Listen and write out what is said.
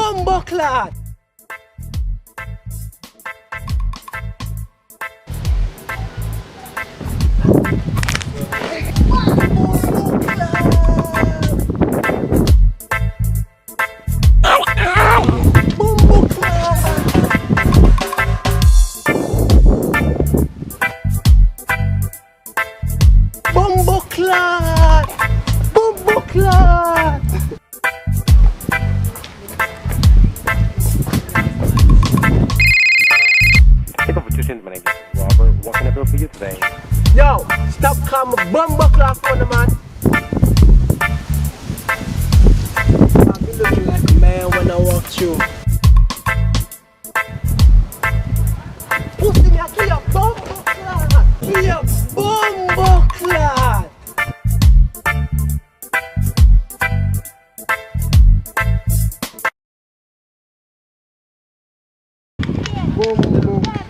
Bomboclaat. Bomboclaat! Bomboclaat! Thank you for tuning in. My name is Robert. What can I do for you today? Yo, stop calling me Bomboclaat for the man. I be looking like a man when I walk through. Pussy me a kill Bomboclaat! Kill Bomboclaat! Boom, boom.